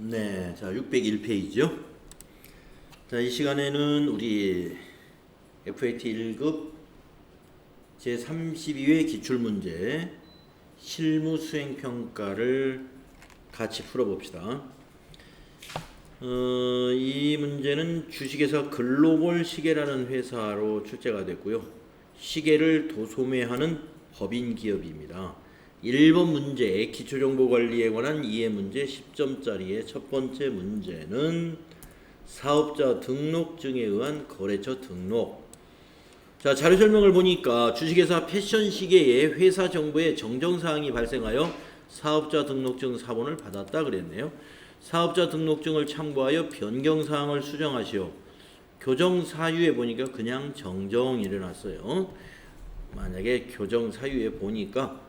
네, 자 601페이지죠. 자, 이 시간에는 우리 FAT 1급 제32회 기출문제 실무 수행 평가를 같이 풀어봅시다. 이 문제는 주식회사 글로벌 시계라는 회사로 출제가 됐고요. 시계를 도소매하는 법인 기업입니다. 1번 문제 기초정보관리에 관한 이해문제 10점짜리의 첫 번째 문제는 사업자 등록증에 의한 거래처 등록. 자, 자료 설명을 보니까 주식회사 패션 시계의 회사 정보에 정정사항이 발생하여 사업자 등록증 사본을 받았다 그랬네요. 사업자 등록증을 참고하여 변경사항을 수정하시오. 교정 사유에 보니까 그냥 정정이 일어났어요. 만약에 교정 사유에 보니까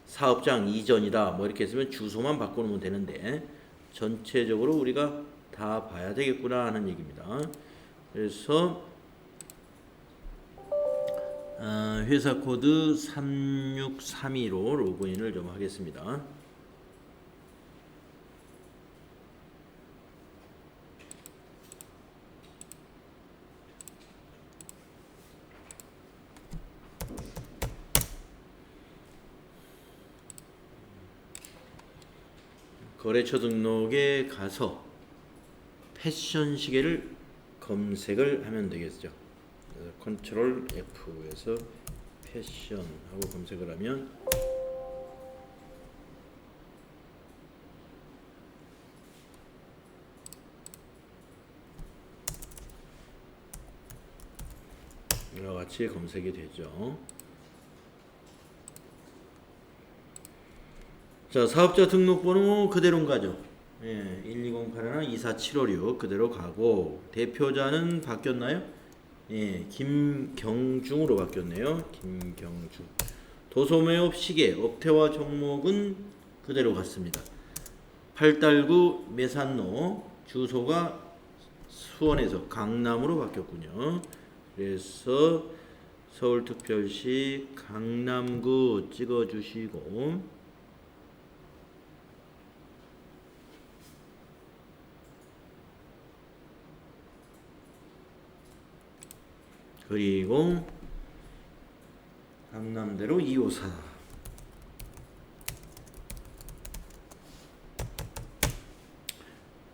사업장 이전이다 뭐 이렇게 했으면 주소만 바꿔놓으면 되는데 전체적으로 우리가 다 봐야 되겠구나 하는 얘기입니다. 그래서 회사 코드 3632로 로그인을 좀 하겠습니다. 거래처 등록에 가서 패션 시계를 검색을 하면 되겠죠. 컨트롤 F에서 패션 하고 검색을 하면 이와 같이 검색이 되죠. 자, 사업자 등록번호 그대로 가죠. 12081 24756 그대로 가고 대표자는 바뀌었나요? 김경중으로 바뀌었네요. 김경중. 도소매업 시계 업태와 종목은 그대로 갔습니다. 8달구 매산로 주소가 수원에서 강남으로 바뀌었군요. 그래서 서울특별시 강남구 찍어주시고 그리고 강남대로 254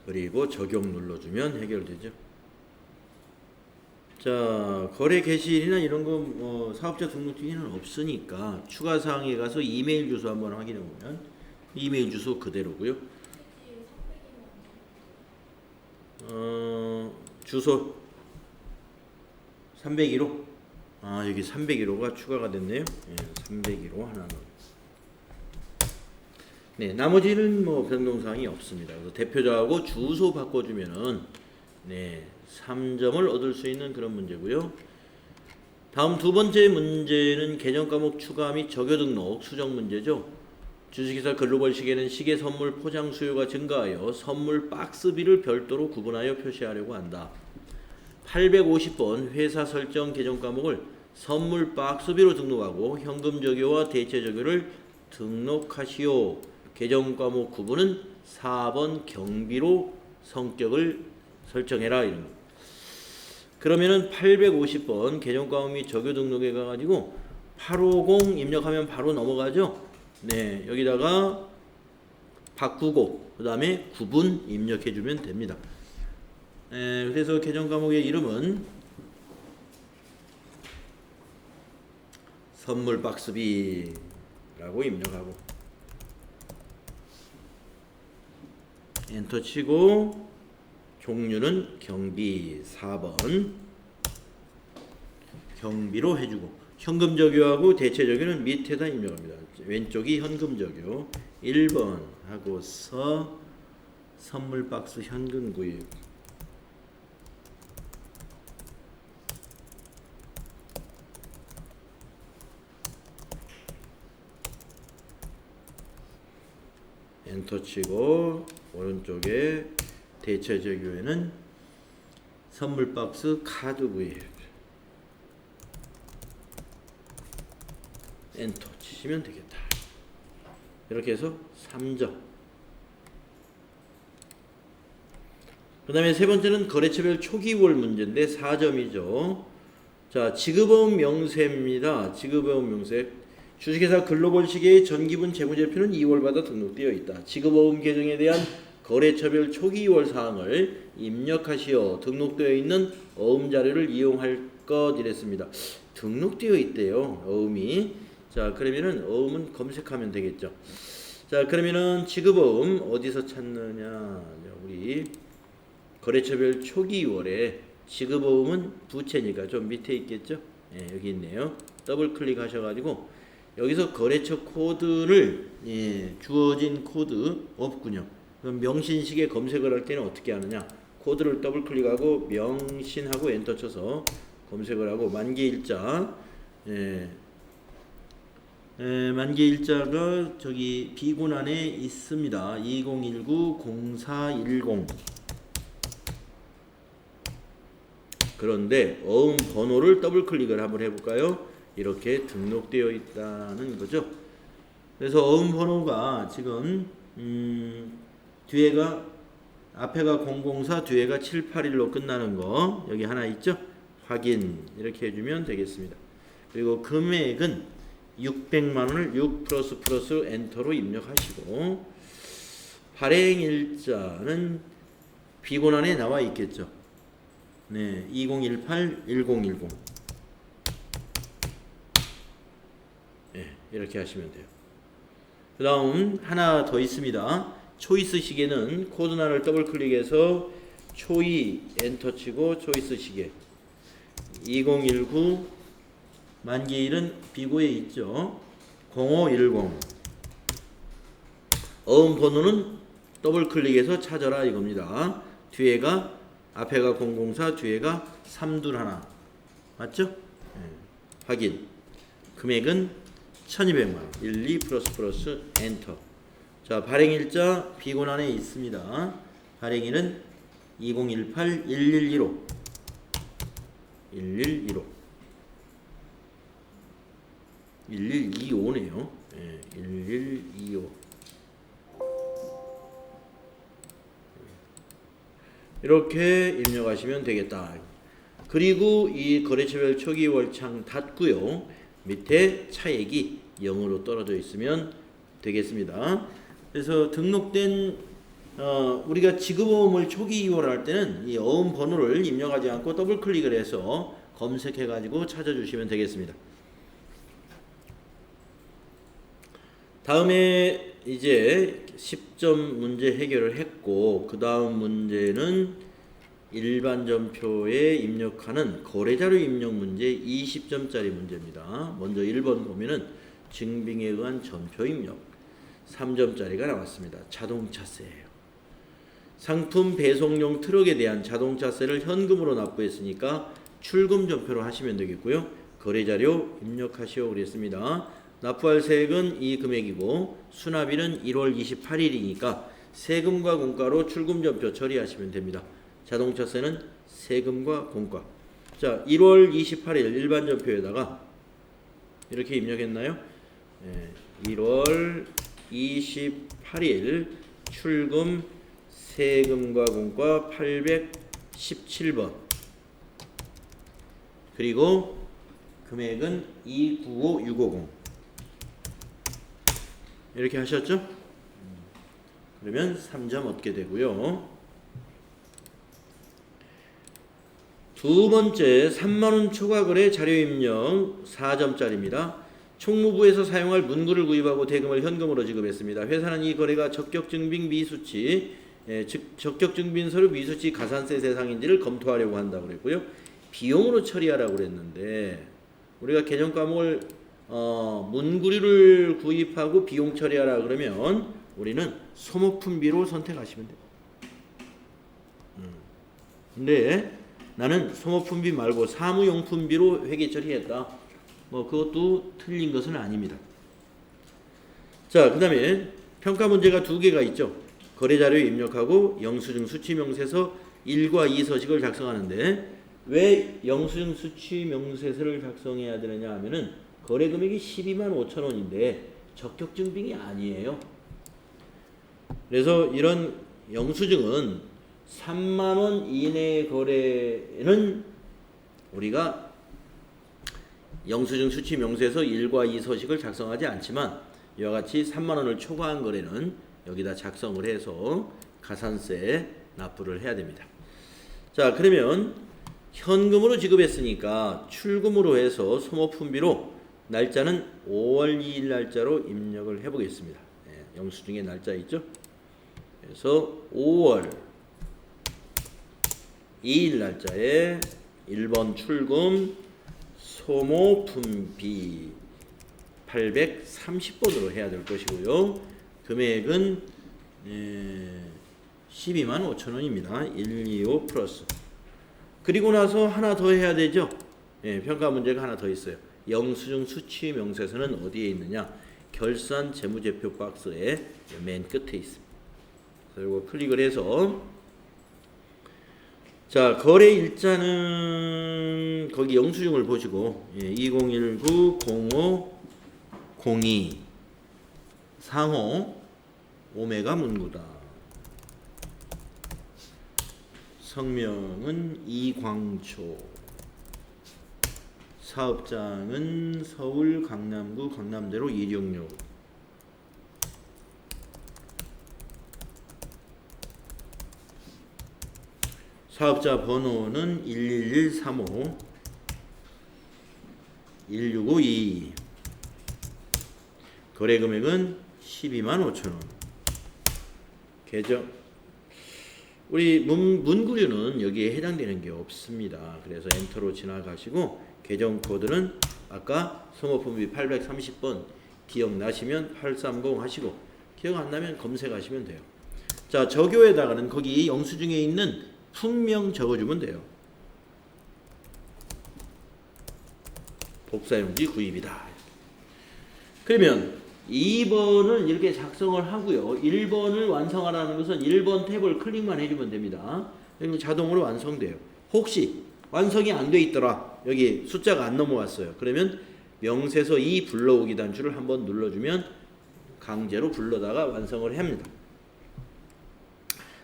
그리고 적용 눌러주면 해결되죠. 자, 거래 개시일이나 이런 거 사업자 등록증에는 없으니까 추가사항에 가서 이메일 주소 한번 확인해 보면 이메일 주소 그대로고요. 주소 301호. 여기 301호가 추가가 됐네요. 301호 하나 넣어. 네, 나머지는 뭐 변동사항이 없습니다. 그래서 대표자하고 주소 바꿔주면은 3점을 얻을 수 있는 그런 문제고요. 다음 두 번째 문제는 개정 과목 추가 및 적용 등록 수정 문제죠. 주식회사 글로벌 시계는 시계 선물 포장 수요가 증가하여 선물 박스비를 별도로 구분하여 표시하려고 한다. 850번 회사 설정 개정 과목을 선물 박스비로 등록하고 현금 적요와 대체 적요를 등록하시오. 개정 과목 구분은 4번 경비로 성격을 설정해라 이런 거. 그러면은 850번 개정 과목 및 적요 등록에 가가지고 850 입력하면 바로 넘어가죠. 네, 여기다가 바꾸고 그 다음에 구분 입력해주면 됩니다. 그래서 개정 과목의 이름은 선물 박스비라고 입력하고 엔터 치고 종류는 경비 4번 경비로 해주고 현금 적요하고 대체 적요는 밑에다 입력합니다. 왼쪽이 현금 적요 1번 하고서 선물 박스 현금 구입 엔터 치고 오른쪽에 대체 적요에는 선물 박스 카드 구입 엔터 치시면 되겠다. 이렇게 해서 3점 그 다음에 세 번째는 거래처별 초기월 문제인데 4점이죠. 자, 지급어음 명세입니다. 지급어음 명세. 주식회사 글로벌시계의 전기분 재무제표는 2월마다 등록되어 있다. 지급어음 계정에 대한 거래처별 초기월 사항을 입력하시어 등록되어 있는 어음 자료를 이용할 것 이랬습니다. 등록되어 있대요. 어음이. 자, 그러면은 어음은 검색하면 되겠죠. 자, 그러면은 지급어음 어디서 찾느냐? 우리 거래처별 초기월에 지급어음은 부채니까 좀 밑에 있겠죠? 예, 여기 있네요. 더블 클릭하셔가지고 여기서 거래처 코드를 주어진 코드 없군요. 그럼 명신식에 검색을 할 때는 어떻게 하느냐? 코드를 더블 클릭하고 명신하고 엔터 쳐서 검색을 하고 만기일자 만기일자가 저기 비군 안에 있습니다. 2019-0410 그런데 어음 번호를 더블 클릭을 한번 해볼까요? 이렇게 등록되어 있다는 거죠. 그래서 어음 번호가 지금 뒤에가 앞에가 004 뒤에가 781로 끝나는 거 여기 하나 있죠? 확인 이렇게 해주면 되겠습니다. 그리고 금액은 600만원을 6 플러스 엔터로 입력하시고 발행일자는 비곤안에 나와 있겠죠. 네, 2018-1010 네, 이렇게 하시면 돼요. 그 다음 하나 더 있습니다. 초이스 시계는 코드란을 더블 클릭해서 초이 엔터 치고 초이스 시계 2019 만기일은 비고에 있죠. 0510 어음 번호는 더블 클릭해서 찾아라 이겁니다. 뒤에가 앞에가 004 뒤에가 321 맞죠? 네. 확인. 금액은 1200만원 12 플러스 엔터. 자, 발행일자 비곤안에 있습니다. 발행일은 2018-1115 1125네요. 네, 1125 이렇게 입력하시면 되겠다. 그리고 이 거래처별 초기월 창 닫고요. 밑에 차액이 0으로 떨어져 있으면 되겠습니다. 그래서 등록된 우리가 지급어음을 초기월 할 때는 이 어음 번호를 입력하지 않고 더블 클릭을 해서 검색해 가지고 찾아주시면 되겠습니다. 다음에 이제 10점 문제 해결을 했고 그 다음 문제는 일반 점표에 입력하는 거래자료 입력 문제 20점짜리 문제입니다. 먼저 1번 보면은 증빙에 의한 점표 입력 3점짜리가 나왔습니다. 자동차세예요. 상품 배송용 트럭에 대한 자동차세를 현금으로 납부했으니까 출금 점표로 하시면 되겠고요. 거래자료 입력하시오 그랬습니다. 납부할 세액은 이 금액이고 수납일은 1월 28일이니까 세금과 공과로 출금 점표 처리하시면 됩니다. 자동차세는 세금과 공과. 자, 1월 28일 일반 점표에다가 이렇게 입력했나요? 1월 28일 출금 세금과 공과 817번 그리고 금액은 295650 이렇게 하셨죠? 그러면 3점 얻게 되고요. 두 번째 3만원 초과 거래 자료 입력 4점짜리입니다. 총무부에서 사용할 문구를 구입하고 대금을 현금으로 지급했습니다. 회사는 이 거래가 적격증빙 미수치 즉 적격증빙서류 미수치 가산세 대상인지를 검토하려고 한다고 그랬고요. 비용으로 처리하라고 그랬는데 우리가 개념 과목을 문구류를 구입하고 비용 처리하라 그러면 우리는 소모품비로 선택하시면 돼요. 근데 나는 소모품비 말고 사무용품비로 회계 처리했다. 뭐 그것도 틀린 것은 아닙니다. 자, 그 다음에 평가 문제가 두 개가 있죠. 거래자료 입력하고 영수증 수취명세서 1과 2 서식을 작성하는데 왜 영수증 수취명세서를 작성해야 되느냐 하면은 거래 금액이 12만 5천 원인데 적격증빙이 아니에요. 그래서 이런 영수증은 3만 원 이내 거래는 우리가 영수증 수취 명세서 1과 2 서식을 작성하지 않지만 이와 같이 3만 원을 초과한 거래는 여기다 작성을 해서 가산세 납부를 해야 됩니다. 자, 그러면 현금으로 지급했으니까 출금으로 해서 소모품비로 날짜는 5월 2일 날짜로 입력을 해보겠습니다. 영수증의 날짜 있죠? 그래서 5월 2일 날짜에 1번 출금 소모품비 830번으로 해야 될 것이고요. 금액은 12만 5천 원입니다. 125 플러스. 그리고 나서 하나 더 해야 되죠. 평가 문제가 하나 더 있어요. 영수증 수취 명세서는 어디에 있느냐? 결산 재무제표 박스의 맨 끝에 있습니다. 그리고 클릭을 해서 자, 거래 일자는 거기 영수증을 보시고 2019-05-02 상호 오메가 문구다. 성명은 이광초. 사업장은 서울 강남구 강남대로 266. 사업자 번호는 11135 16522. 거래 금액은 12만 5천 원. 계정 우리 문구류는 여기에 해당되는 게 없습니다. 그래서 엔터로 지나가시고 계정 코드는 아까 소모품비 830번 기억나시면 830 하시고 기억 안 나면 검색하시면 돼요. 자, 적요에다가는 거기 영수증에 있는 품명 적어주면 돼요. 복사용지 구입이다. 그러면 2번을 이렇게 작성을 하고요. 1번을 완성하라는 것은 1번 탭을 클릭만 해주면 됩니다. 그리고 자동으로 완성돼요. 혹시 완성이 안 돼 있더라. 여기 숫자가 안 넘어왔어요. 그러면 명세서 2 불러오기 단추를 한번 눌러주면 강제로 불러다가 완성을 합니다.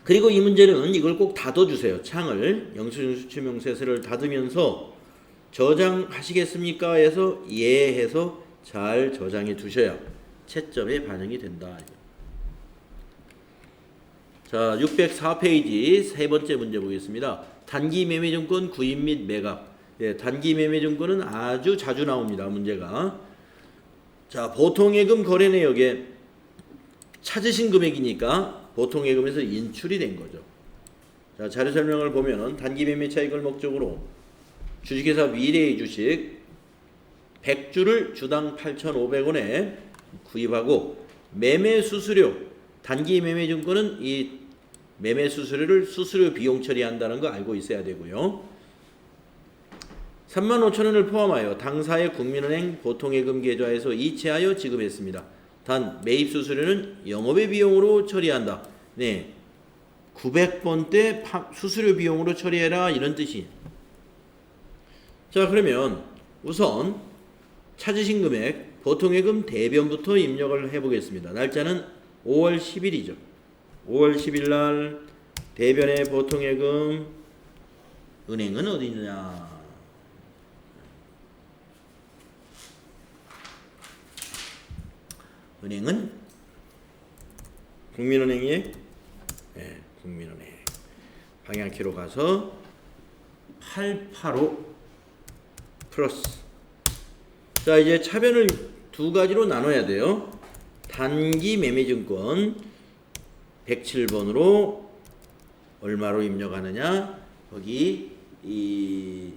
그리고 이 문제는 이걸 꼭 닫아주세요. 창을 영수증 수취 명세서를 닫으면서 저장하시겠습니까? 해서 예 해서 잘 저장해 두셔야 채점에 반영이 된다. 자, 604페이지 세 번째 문제 보겠습니다. 단기 매매증권 구입 및 매각. 단기 매매증권은 아주 자주 나옵니다. 문제가. 자, 보통예금 거래 내역에 찾으신 금액이니까 보통예금에서 인출이 된 거죠. 자, 자료 설명을 보면 단기 매매 차익을 목적으로 주식회사 미래의 주식 100주를 주당 8,500원에 구입하고 매매 수수료, 단기 매매증권은 이 매매 수수료를 수수료 비용 처리한다는 거 알고 있어야 되고요. 35,000원을 포함하여 당사의 국민은행 보통예금 계좌에서 이체하여 지급했습니다. 단 매입 수수료는 영업의 비용으로 처리한다. 네, 900번 때 수수료 비용으로 처리해라 이런 뜻이. 자, 그러면 우선 찾으신 금액 보통예금 대변부터 입력을 해보겠습니다. 날짜는 5월 10일이죠. 5월 10일 날 대변의 보통예금 은행은 어디 있느냐? 은행은 국민은행에 국민은행 방향키로 가서 885 플러스. 자, 이제 차변을 두 가지로 나눠야 돼요. 단기 매매증권 107번으로 얼마로 입력하느냐? 거기 이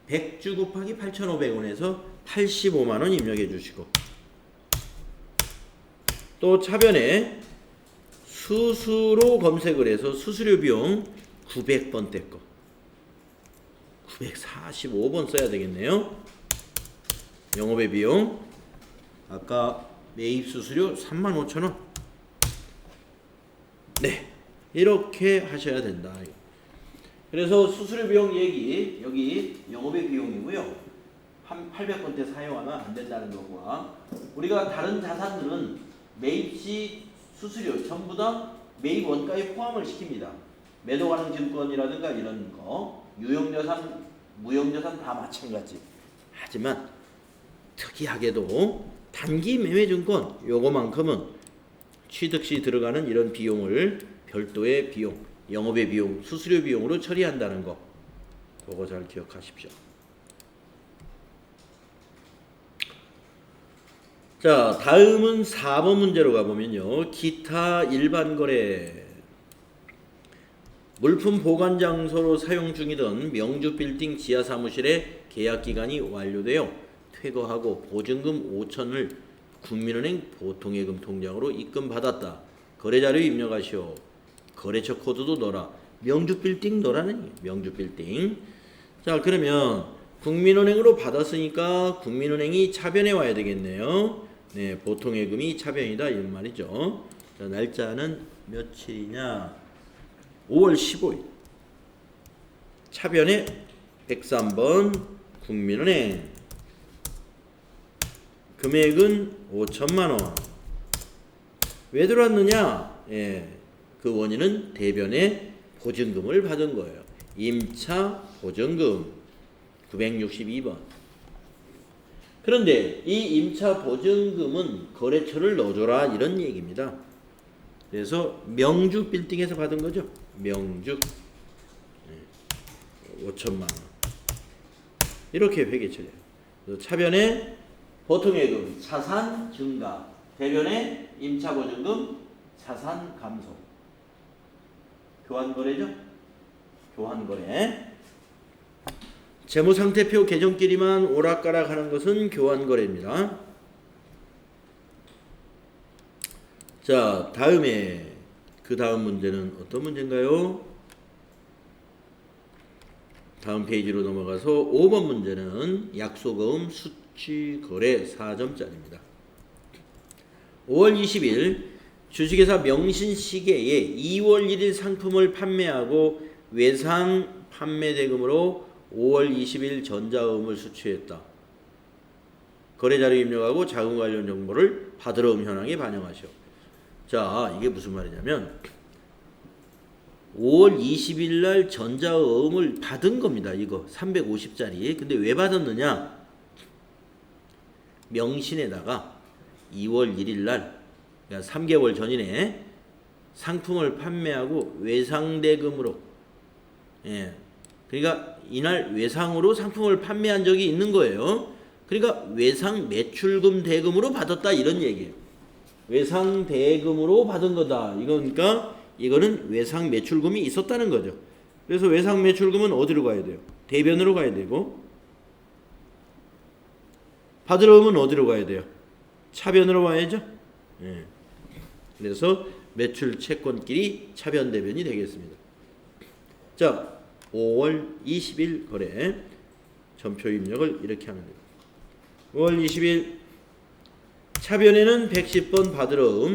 100주 곱하기 8,500원에서 85만 원 입력해 주시고, 또 차변에 수수로 검색을 해서 수수료 비용 900번대 거 945번 써야 되겠네요. 영업의 비용 아까 매입 수수료 35,000원. 네, 이렇게 하셔야 된다. 그래서 수수료 비용 얘기 여기 영업의 비용이고요. 한 800번대 사용하면 안 된다는 거고요. 우리가 다른 자산들은 매입 시 수수료 전부 다 매입 원가에 포함을 시킵니다. 매도 가능 증권이라든가 이런 거, 유형자산, 무형자산 다 마찬가지. 하지만 특이하게도 단기 매매 증권 요거만큼은 취득 시 들어가는 이런 비용을 별도의 비용, 영업의 비용, 수수료 비용으로 처리한다는 거. 그거 잘 기억하십시오. 자, 다음은 4번 문제로 가보면요. 기타 일반 거래. 물품 보관 장소로 사용 중이던 명주 빌딩 지하 사무실의 계약 기간이 완료되어 퇴거하고 보증금 5천을 국민은행 보통예금 통장으로 입금받았다. 거래자료 입력하시오. 거래처 코드도 넣어라. 명주 빌딩 넣으라는 명주 빌딩. 자, 그러면 국민은행으로 받았으니까 국민은행이 차변에 와야 되겠네요. 네, 보통예금이 차변이다 이런 말이죠. 자, 날짜는 며칠이냐? 5월 15일. 차변에 103번 국민은행. 금액은 5천만 원. 왜 들어왔느냐? 예, 그 원인은 대변에 보증금을 받은 거예요. 임차 보증금 962번. 그런데 이 임차 보증금은 거래처를 넣어줘라 이런 얘기입니다. 그래서 명주 빌딩에서 받은 거죠. 명주 5천만 원. 이렇게 회계 처리해요. 차변에 보통예금 자산 증가, 대변에 임차 보증금 자산 감소. 교환거래죠. 교환거래. 재무상태표 계정끼리만 오락가락하는 것은 교환거래입니다. 자, 다음에 그 다음 문제는 어떤 문제인가요? 다음 페이지로 넘어가서 5번 문제는 약속어음 수취거래 4점짜리입니다. 5월 20일 주식회사 명신시계에 2월 1일 상품을 판매하고 외상 판매대금으로 5월 20일 전자음을 수취했다. 거래자료 입력하고 자금 관련 정보를 받으러 현황에 반영하시오. 자, 이게 무슨 말이냐면 5월 20일 날 전자음을 받은 겁니다. 이거 350짜리. 근데 왜 받았느냐? 명신에다가 2월 1일 날, 그러니까 3개월 전이네, 상품을 판매하고 외상대금으로, 예, 그러니까 이날 외상으로 상품을 판매한 적이 있는 거예요. 그러니까 외상 매출금 대금으로 받았다 이런 얘기예요. 외상 대금으로 받은 거다. 이거니까 이거는 외상 매출금이 있었다는 거죠. 그래서 외상 매출금은 어디로 가야 돼요? 대변으로 가야 되고, 받으러 오면 어디로 가야 돼요? 차변으로 와야죠. 예. 그래서 매출 채권끼리 차변 대변이 되겠습니다. 자, 5월 20일 거래 점표 입력을 이렇게 하면 됩니다. 5월 20일 차변에는 110번 받으러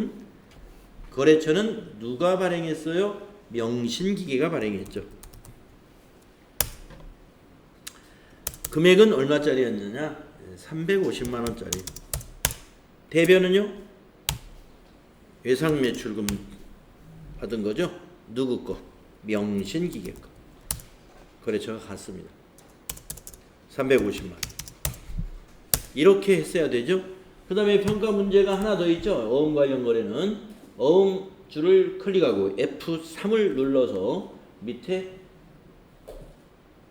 거래처는 누가 발행했어요? 명신기계가 발행했죠. 금액은 얼마짜리였느냐? 350만원짜리. 대변은요? 외상 매출금 받은 거죠? 누구 거? 명신기계 거. 거래처가 갔습니다. 350만. 이렇게 했어야 되죠. 그 다음에 평가 문제가 하나 더 있죠. 어음 관련 거래는 어음 줄을 클릭하고 F3을 눌러서 밑에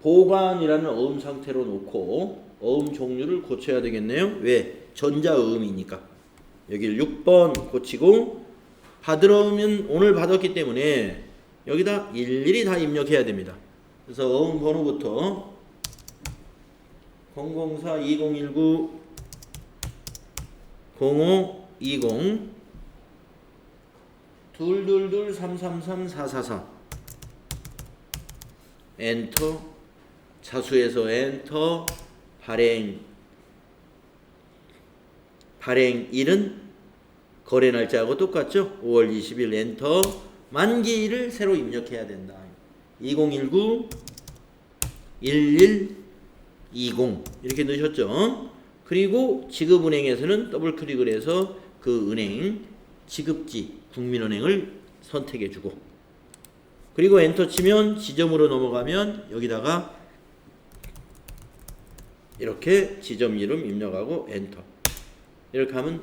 보관이라는 어음 상태로 놓고 어음 종류를 고쳐야 되겠네요. 왜? 전자어음이니까. 여기를 6번 고치고 받으러 오면 오늘 받았기 때문에 여기다 일일이 다 입력해야 됩니다. 그래서 어음 번호부터 004-2019 0520 222-333-444 엔터, 자수해서 엔터, 발행일은 거래 날짜하고 똑같죠? 5월 20일 엔터, 만기일을 새로 입력해야 된다. 2019 11 20 이렇게 넣으셨죠? 그리고 지급은행에서는 더블 클릭을 해서 그 은행 지급지 국민은행을 선택해 주고 그리고 엔터 치면 지점으로 넘어가면 여기다가 이렇게 지점 이름 입력하고 엔터. 이렇게 하면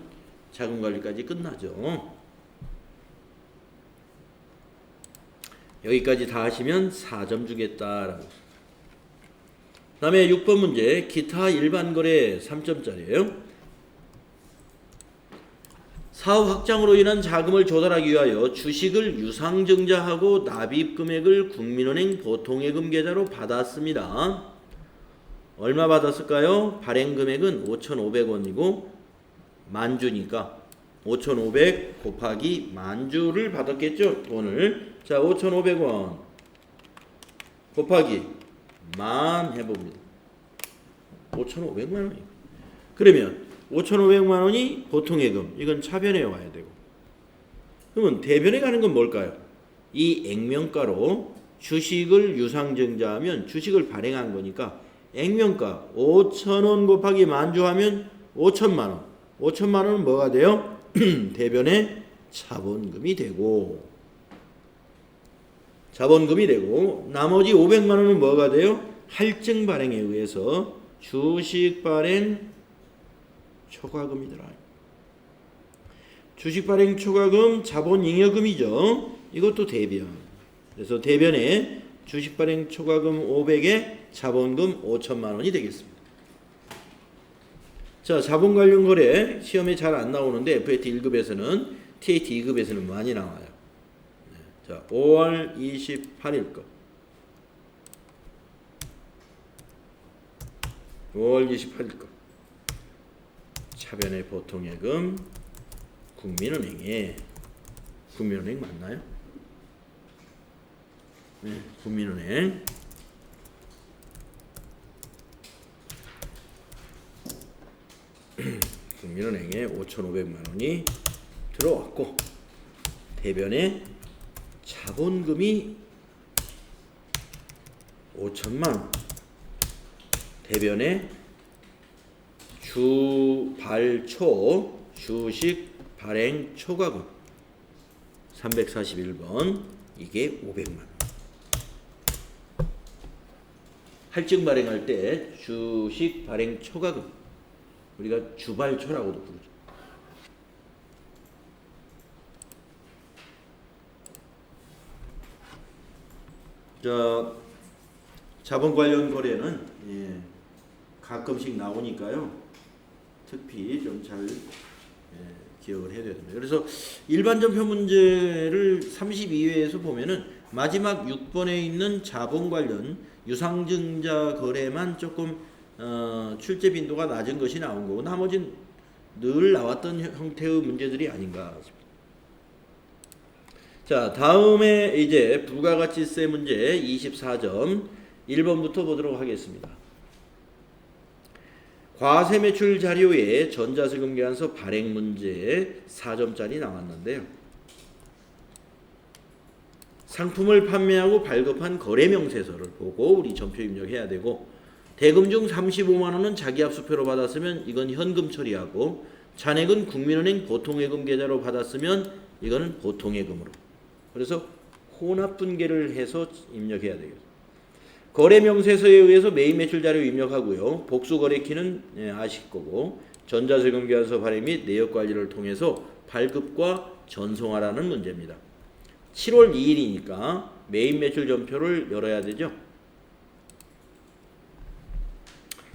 자금 관리까지 끝나죠. 여기까지 다 하시면 4점 주겠다라고. 그 다음에 6번 문제 기타 일반 거래 3점짜리예요. 사업 확장으로 인한 자금을 조달하기 위하여 주식을 유상증자하고 납입 금액을 국민은행 보통예금 계좌로 받았습니다. 얼마 받았을까요? 발행 금액은 5,500원이고 만주니까 5,500 곱하기 만주를 받았겠죠. 돈을. 자, 5,500원 곱하기 만 해봅니다. 5,500만 원이고. 그러면 5,500만 원이 보통예금. 이건 차변에 와야 되고. 그러면 대변에 가는 건 뭘까요? 이 액면가로 주식을 유상증자하면 주식을 발행한 거니까 액면가 5,000원 곱하기 만주하면 5천만 원. 5천만 원은 뭐가 돼요? 대변에 자본금이 되고 나머지 500만 원은 뭐가 돼요? 할증 발행에 의해서 주식 발행 초과금이더라. 주식 발행 초과금 자본 잉여금이죠. 이것도 대변. 그래서 대변에 주식 발행 초과금 500에 자본금 5천만 원이 되겠습니다. 자, 자본 관련 거래 시험에 잘 안 나오는데 FAT 1급에서는 TAT 2급에서는 많이 나와요. 자, 5월 28일 거. 5월 28일 거. 차변의 보통예금 국민은행에 국민은행 맞나요? 네, 국민은행 국민은행에 5,500만 원이 들어왔고 대변에 자본금이 5천만 원 대변에 주발초 주식 발행 초과금 341번 이게 500만 원. 할증 발행할 때 주식 발행 초과금 우리가 주발초라고도 부르죠. 자, 자본 관련 거래는 가끔씩 나오니까요. 특히 좀 잘 기억을 해야 됩니다. 그래서 일반 전표 문제를 32회에서 보면은 마지막 6번에 있는 자본 관련 유상증자 거래만 조금 출제 빈도가 낮은 것이 나온 거고 나머지는 늘 나왔던 형태의 문제들이 아닌가 싶습니다. 자, 다음에 이제 부가가치세 문제 24점 1번부터 보도록 하겠습니다. 과세매출 자료에 전자세금계산서 발행 문제에 4점짜리 나왔는데요. 상품을 판매하고 발급한 거래명세서를 보고 우리 전표 입력해야 되고 대금 중 35만 원은 자기압수표로 받았으면 이건 현금 처리하고 잔액은 국민은행 보통예금 계좌로 받았으면 이거는 보통예금으로. 그래서 혼합분계를 해서 입력해야 되겠습니다. 거래명세서에 의해서 매입매출 자료 입력하고요. 복수거래키는 아실 거고 전자세금계산서 발행 및 내역관리를 통해서 발급과 전송하라는 문제입니다. 7월 2일이니까 매입매출 전표를 열어야 되죠.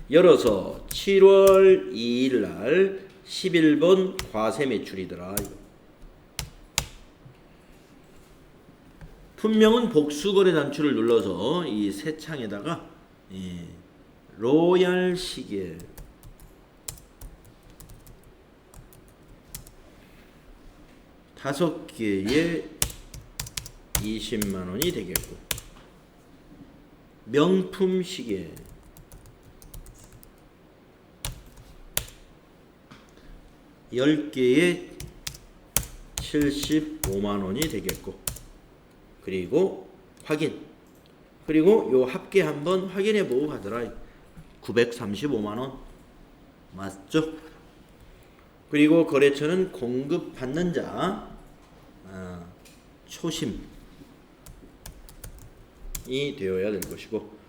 열어서 7월 2일 날 11번 과세매출이더라. 분명은 복수거래 단추를 눌러서 이 새 창에다가 로얄 시계 5개에 20만 원이 되겠고 명품 시계 10개에 75만 원이 되겠고 그리고 확인 그리고 요 합계 한번 확인해 보고 가더라. 935만 원 맞죠? 그리고 거래처는 공급받는 자 초심 되어야 될 것이고,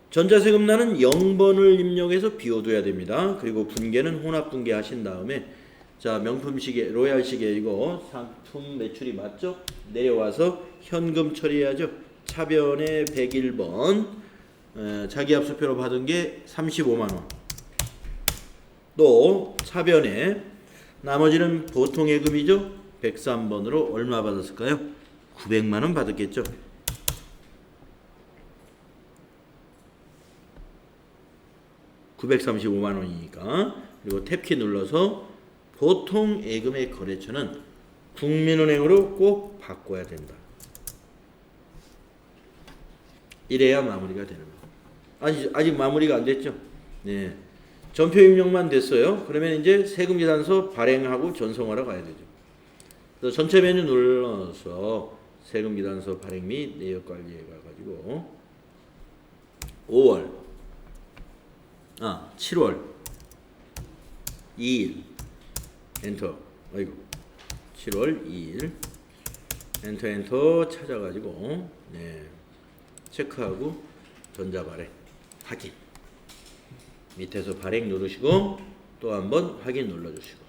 전자세금란은 0번을 입력해서 비워둬야 됩니다. 그리고 분계는 혼합 분계 하신 다음에, 자, 명품 시계, 로얄 시계 이거 상품 매출이 맞죠? 내려와서 현금 처리해야죠. 차변에 101번, 자기 압수표로 받은 게 35만 원. 또 차변에 나머지는 보통 예금이죠. 103번으로 얼마 받았을까요? 900만 원 받았겠죠. (935만 원이니까) 그리고 탭키 눌러서 보통 예금의 거래처는 국민은행으로 꼭 바꿔야 된다. 이래야 마무리가 되는 거예요. 아직 마무리가 안 됐죠. 네. 전표 입력만 됐어요. 그러면 이제 세금계산서 발행하고 전송하러 가야 되죠. 그래서 전체 메뉴 눌러서 세금계산서 발행 및 내역 관리에 가가지고 7월 2일 엔터. 7월 2일 엔터 찾아가지고 체크하고 전자 발행 확인. 밑에서 발행 누르시고 또 한번 확인 눌러주시고,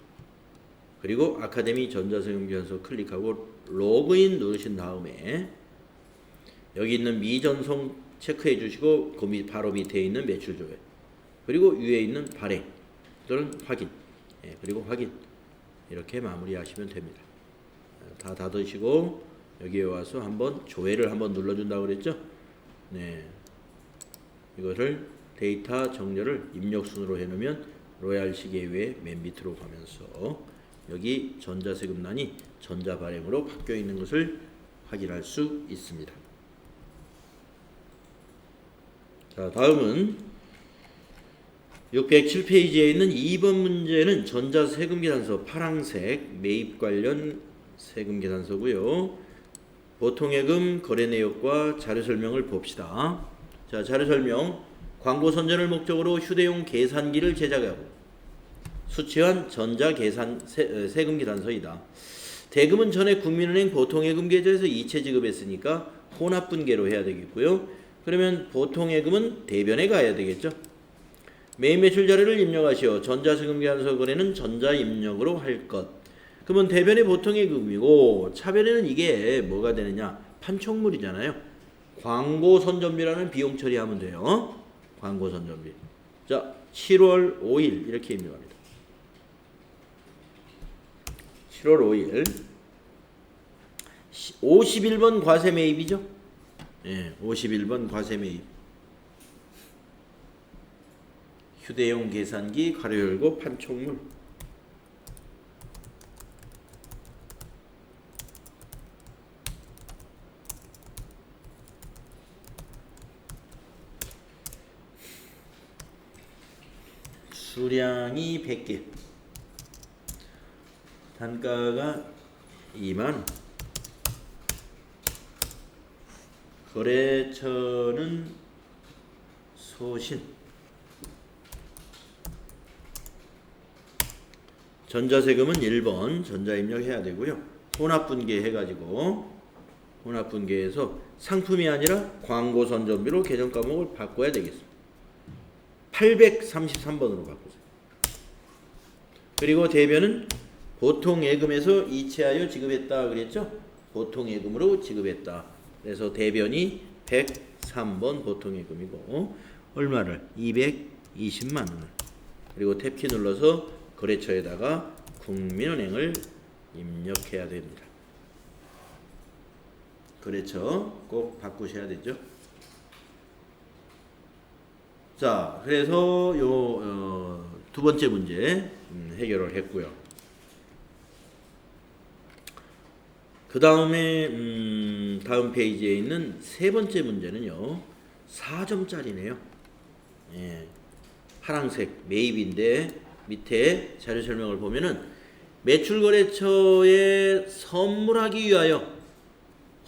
그리고 아카데미 전자세금계산서 클릭하고 로그인 누르신 다음에 여기 있는 미전송 체크해 주시고 그 바로 밑에 있는 매출 조회, 그리고 위에 있는 발행 또는 확인, 그리고 확인, 이렇게 마무리하시면 됩니다. 다 닫으시고 여기에 와서 한번 조회를 한번 눌러준다고 그랬죠. 이거를 데이터 정렬을 입력순으로 해놓으면 로얄 시계 위에 맨 밑으로 가면서 여기 전자세금란이 전자발행으로 바뀌어 있는 것을 확인할 수 있습니다. 자, 다음은 607페이지에 있는 2번 문제는 전자세금계산서 파란색 매입 관련 세금계산서고요. 보통예금 거래 내역과 자료설명을 봅시다. 자, 자료설명. 광고 선전을 목적으로 휴대용 계산기를 제작하고 수취한 전자계산 세금계산서이다. 대금은 전에 국민은행 보통예금 계좌에서 이체 지급했으니까 혼합분계로 해야 되겠고요. 그러면 보통예금은 대변에 가야 되겠죠. 매입 매출 자료를 입력하시오. 전자세금계산서 거래는 전자입력으로 할 것. 그러면 대변에 보통예금이고 차변에는 이게 뭐가 되느냐? 판촉물이잖아요. 광고 선전비라는 비용 처리하면 돼요. 광고 선전비. 자, 7월 5일 이렇게 입력합니다. 7월 5일 51번 과세 매입이죠. 51번 과세 매입. 휴대용 계산기 가로 열고 판촉물. 수량이 100개. 단가가 2만원. 거래처는 소신. 전자세금은 1번 전자입력해야 되고요. 혼합분계 해가지고 혼합분계해서 상품이 아니라 광고 선전비로 계정 과목을 바꿔야 되겠습니다. 833번으로 바꾸세요. 그리고 대변은 보통예금에서 이체하여 지급했다 그랬죠? 보통예금으로 지급했다. 그래서 대변이 103번 보통예금이고 얼마를? 220만 원을. 그리고 탭키 눌러서 거래처에다가 국민은행을 입력해야 됩니다. 거래처 꼭 바꾸셔야 되죠. 자, 그래서 두 번째 문제 해결을 했고요. 그 다음에 다음 페이지에 있는 세 번째 문제는요, 4점짜리네요. 파란색 매입인데 밑에 자료 설명을 보면은 매출거래처에 선물하기 위하여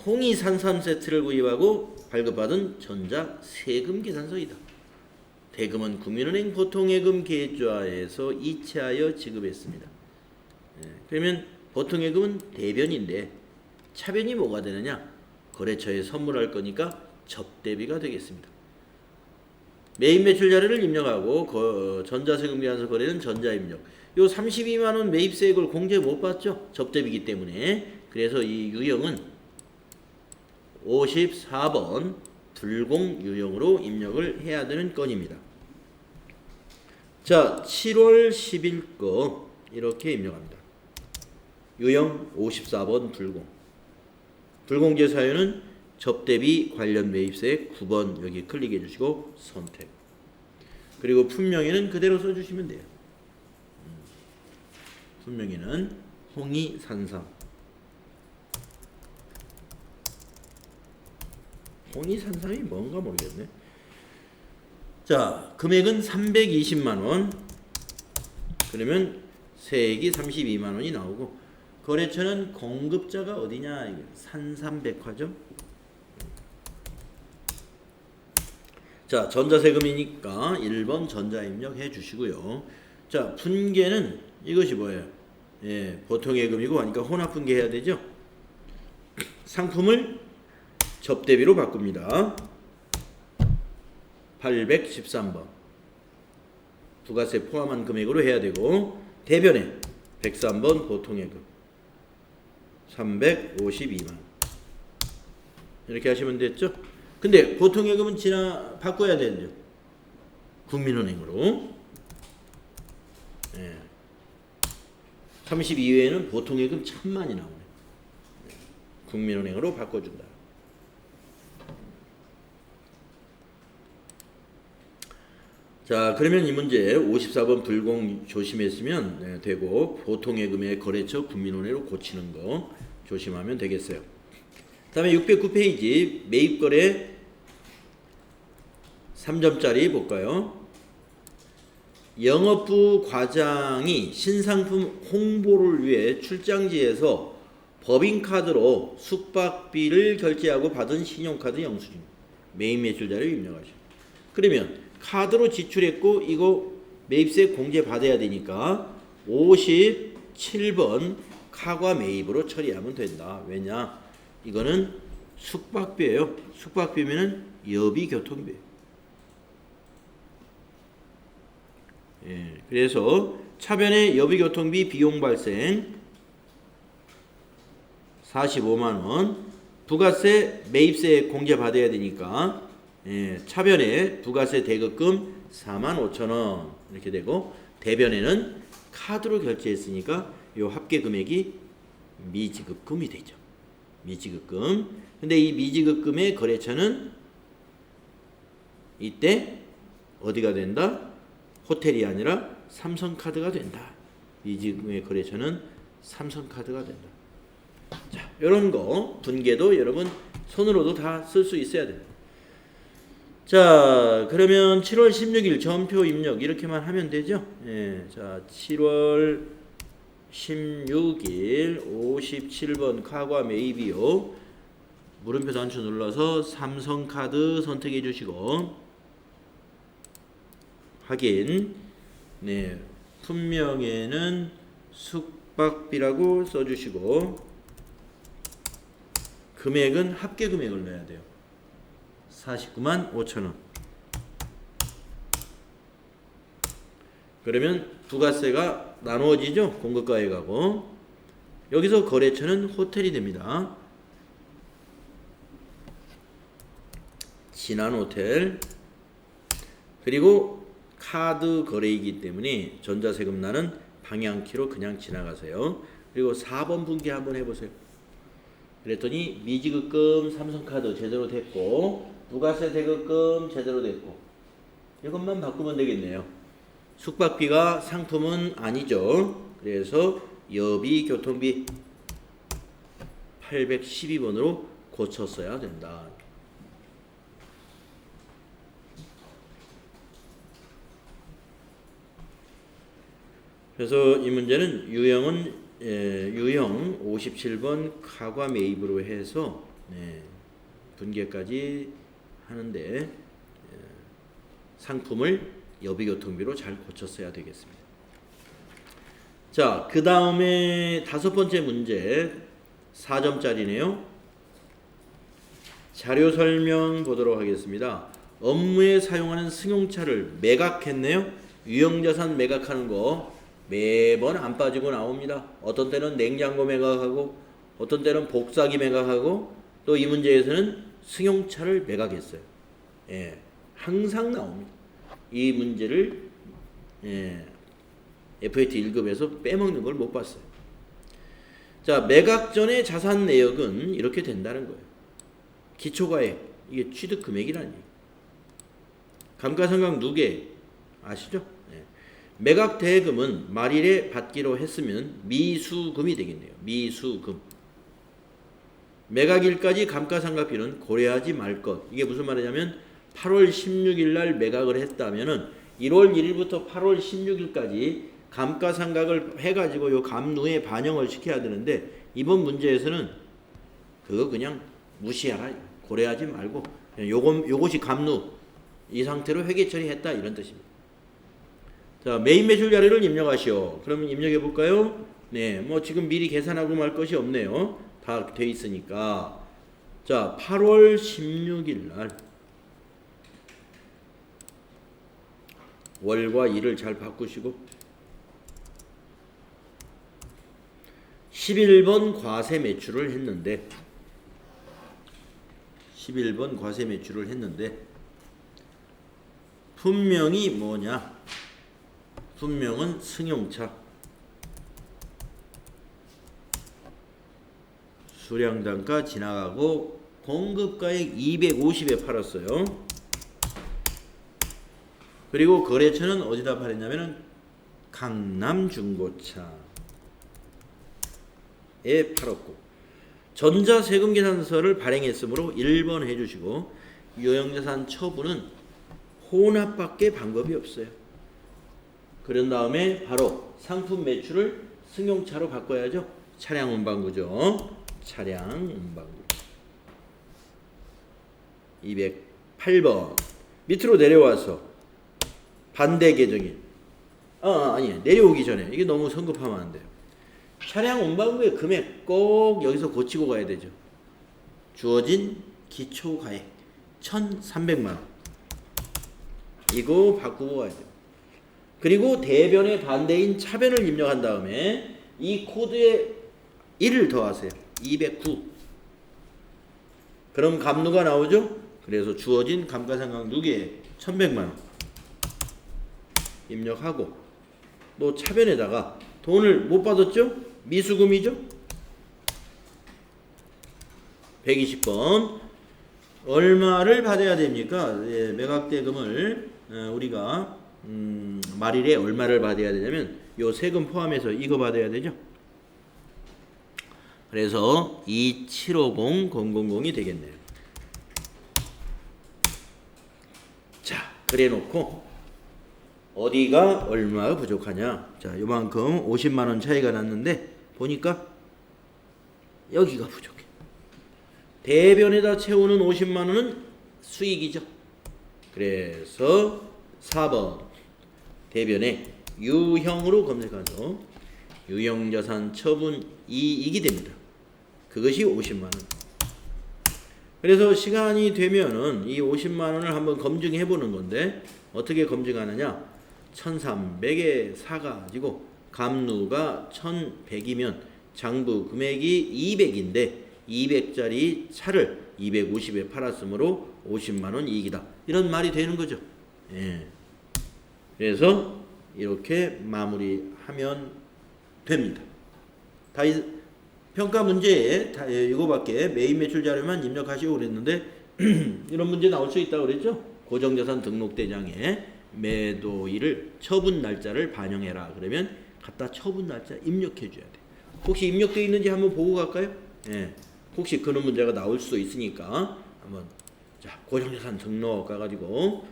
홍이 산삼 세트를 구입하고 발급받은 전자세금계산서이다. 대금은 국민은행 보통예금 계좌에서 이체하여 지급했습니다. 그러면 보통예금은 대변인데 차변이 뭐가 되느냐? 거래처에 선물할 거니까 접대비가 되겠습니다. 매입 매출 자료를 입력하고 전자세금 계산서 거래는 전자입력. 요 32만 원 매입세액을 공제 못 받죠? 접대비기 때문에. 그래서 이 유형은 54번 불공 유형으로 입력을 해야 되는 건입니다. 자, 7월 10일 거 이렇게 입력합니다. 유형 54번 불공. 불공제 사유는 접대비 관련 매입세액 9번 여기 클릭해 주시고 선택. 그리고 품명에는 그대로 써주시면 돼요. 품명에는 홍이산삼. 홍이산삼이 뭔가 모르겠네. 자, 금액은 320만원. 그러면 세액이 32만원이 나오고, 거래처는 공급자가 어디냐? 이게 산삼백화죠. 자, 전자세금이니까 1번 전자입력 해 주시고요. 자, 분계는 이것이 뭐예요? 예, 보통 예금이고 하니까 혼합분계 해야 되죠. 상품을 접대비로 바꿉니다. 813번 부가세 포함한 금액으로 해야 되고, 대변에 103번 보통예금 352만 이렇게 하시면 됐죠. 근데 보통예금은 바꿔야 되죠. 국민은행으로. 예. 32회에는 보통예금 1000만이 나오네. 국민은행으로 바꿔준다. 자, 그러면 이 문제 54번 불공 조심했으면 되고, 보통예금의 거래처 국민은행으로 고치는 거 조심하면 되겠어요. 다음에 609페이지 매입거래 3점짜리 볼까요? 영업부 과장이 신상품 홍보를 위해 출장지에서 법인카드로 숙박비를 결제하고 받은 신용카드 영수증 매입 매출자료 입력하시오. 그러면 카드로 지출했고 이거 매입세 공제 받아야 되니까 57번 카과 매입으로 처리하면 된다. 왜냐? 이거는 숙박비예요. 숙박비면은 여비교통비. 예, 그래서 차변에 여비교통비 비용 발생 45만 원, 부가세 매입세 공제 받아야 되니까 차변에 부가세 대급금 45,000원 이렇게 되고, 대변에는 카드로 결제했으니까 요 합계 금액이 미지급금이 되죠. 미지급금. 근데 이 미지급금의 거래처는 이때 어디가 된다? 호텔이 아니라 삼성카드가 된다. 미지급금의 거래처는 삼성카드가 된다. 자, 이런 거 분계도 여러분 손으로도 다 쓸 수 있어야 돼요. 자, 그러면 7월 16일 전표 입력 이렇게만 하면 되죠. 예, 자, 7월 16일 57번 카과 매입이요. 물음표 단추 눌러서 삼성카드 선택해 주시고 확인. 네, 품명에는 숙박비라고 써주시고 금액은 합계 금액을 넣어야 돼요. 49만 5천원. 그러면 부가세가 나누어지죠. 공급가액하고. 여기서 거래처는 호텔이 됩니다. 진한호텔. 그리고 카드 거래이기 때문에 전자세금 나는 방향키로 그냥 지나가세요. 그리고 4번 분기 한번 해보세요. 그랬더니 미지급금 삼성카드 제대로 됐고, 부가세 대급금 제대로 됐고, 이것만 바꾸면 되겠네요. 숙박비가 상품은 아니죠. 그래서 여비 교통비 812번으로 고쳤어야 된다. 그래서 이 문제는 유형 57번 카과 매입으로 해서 분계까지 하는데 상품을 여비교통비로 잘 고쳤어야 되겠습니다. 자, 그 다음에 5번째 문제 4점짜리네요. 자료 설명 보도록 하겠습니다. 업무에 사용하는 승용차를 매각했네요. 유형자산 매각하는 거 매번 안 빠지고 나옵니다. 어떤 때는 냉장고 매각하고 어떤 때는 복사기 매각하고 또 이 문제에서는 승용차를 매각했어요. 예, 항상 나옵니다. 이 문제를 FAT 1급에서 빼먹는 걸 못 봤어요. 자, 매각 전의 자산 내역은 이렇게 된다는 거예요. 기초가액, 이게 취득 금액이라는 얘기. 감가상각 누계 아시죠? 네. 매각 대금은 말일에 받기로 했으면 미수금이 되겠네요. 미수금. 매각일까지 감가상각비는 고려하지 말 것. 이게 무슨 말이냐면 8월 16일 날 매각을 했다면은 1월 1일부터 8월 16일까지 감가상각을 해가지고 요 감누에 반영을 시켜야 되는데 이번 문제에서는 그거 그냥 무시하라. 고려하지 말고 그냥 요것이 감누 이 상태로 회계 처리했다 이런 뜻입니다. 자, 메인 매출 자료를 입력하시오. 그러면 입력해 볼까요? 네, 뭐 지금 미리 계산하고 말 것이 없네요. 다 돼 있으니까. 자, 8월 16일 날 월과 일을 잘 바꾸시고 11번 과세 매출을 했는데 11번 과세 매출을 했는데 분명히 뭐냐? 분명은 승용차 수량단가 지나가고 공급가액 250에 팔았어요. 그리고 거래처는 어디다 팔았냐면은 강남중고차에 팔았고 전자세금계산서를 발행했으므로 1번 해주시고 유형자산 처분은 혼합밖에 방법이 없어요. 그런 다음에 바로 상품 매출을 승용차로 바꿔야죠. 차량 운반구죠. 차량 운반구 208번 밑으로 내려와서 반대 계정일 아니 내려오기 전에 이게 너무 성급하면 안 돼요. 차량 운반구의 금액 꼭 여기서 고치고 가야 되죠. 주어진 기초가액 1,300만원 이거 바꾸고 가야 돼요. 그리고 대변의 반대인 차변을 입력한 다음에 이 코드에 1을 더하세요. 209 그럼 감누가 나오죠. 그래서 주어진 감가상각 누계에 1,100만원 입력하고 또 차변에다가 돈을 못 받았죠? 미수금이죠? 120번 얼마를 받아야 됩니까? 예, 매각대금을 우리가 말일에 얼마를 받아야 되냐면 요 세금 포함해서 이거 받아야 되죠? 그래서 2750000이 되겠네요. 자, 그래 놓고 어디가 얼마가 부족하냐? 자, 요만큼 50만원 차이가 났는데 보니까 여기가 부족해. 대변에다 채우는 50만원은 수익이죠. 그래서 4번 대변에 유형으로 검색해서 유형자산 처분 이익이 됩니다. 그것이 50만원. 그래서 시간이 되면은 이 50만원을 한번 검증해 보는 건데 어떻게 검증하느냐? 1300에 사가지고 감누가 1100이면 장부 금액이 200인데 200짜리 차를 250에 팔았으므로 50만원 이익이다. 이런 말이 되는 거죠. 예. 그래서 이렇게 마무리하면 됩니다. 다 평가 문제에 이거밖에 메인 매출 자료만 입력하시고 그랬는데 이런 문제 나올 수 있다고 그랬죠. 고정자산 등록대장에 매도일을 처분 날짜를 반영해라. 그러면 갖다 처분 날짜 입력해 줘야 돼. 혹시 입력되어 있는지 한번 보고 갈까요? 예. 혹시 그런 문제가 나올 수도 있으니까 한번 자 고정자산 등록 가가지고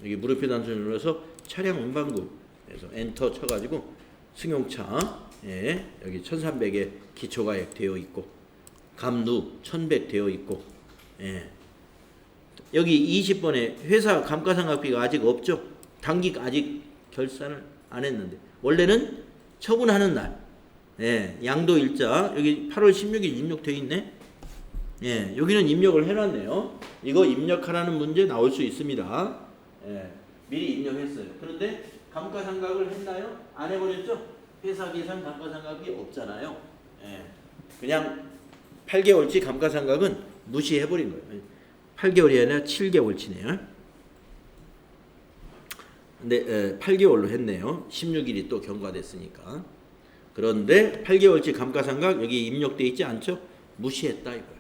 여기 물음표 단순 눌러서 차량 운반구 그래서 엔터 쳐가지고 승용차 예, 여기 1300에 기초가액 되어 있고 감누 1100 되어 있고 예. 여기 20번에 회사 감가상각비가 아직 없죠. 당기 아직 결산을 안 했는데 원래는 처분하는 날 예, 양도일자 여기 8월 16일 입력되어 있네. 예, 여기는 입력을 해놨네요. 이거 입력하라는 문제 나올 수 있습니다. 예, 미리 입력했어요. 그런데 감가상각을 했나요? 안 해버렸죠? 회사 계산 감가상각이 없잖아요. 예, 그냥 8개월치 감가상각은 무시해버린 거예요. 8개월이 아니라 7개월치네요. 근데 8개월로 했네요. 16일이 또 경과됐으니까. 그런데 8개월치 감가상각 여기 입력돼 있지 않죠? 무시했다 이거예요.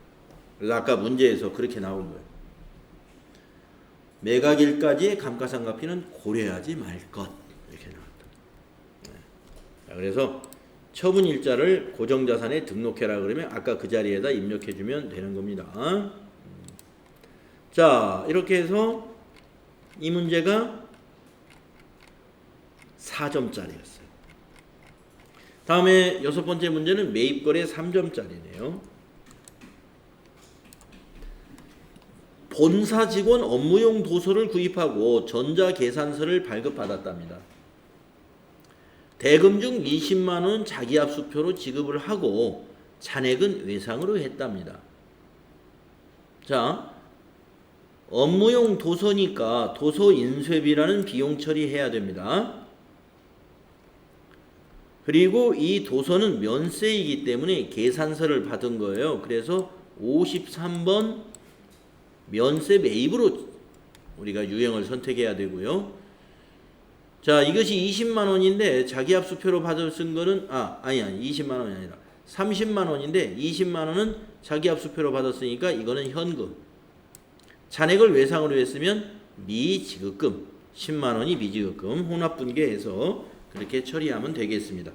그래서 아까 문제에서 그렇게 나온 거예요. 매각일까지의 감가상각비는 고려하지 말 것. 이렇게 나왔다. 네. 자, 그래서 처분일자를 고정자산에 등록해라 그러면 아까 그 자리에다 입력해주면 되는 겁니다. 자, 이렇게 해서 이 문제가 4점짜리였어요. 다음에 6번째 문제는 매입거래 3점짜리네요. 본사 직원 업무용 도서를 구입하고 전자계산서를 발급받았답니다. 대금 중 20만 원 자기압수표로 지급을 하고 잔액은 외상으로 했답니다. 자, 업무용 도서니까 도서 인쇄비라는 비용 처리해야 됩니다. 그리고 이 도서는 면세이기 때문에 계산서를 받은 거예요. 그래서 53번 면세 매입으로 우리가 유형을 선택해야 되고요. 자, 이것이 20만 원인데 자기압수표로 받을 쓴 거는 아니 20만 원이 아니라 30만 원인데 20만 원은 자기압수표로 받았으니까 이거는 현금. 잔액을 외상으로 했으면 미지급금. 10만 원이 미지급금. 혼합분계해서 그렇게 처리하면 되겠습니다.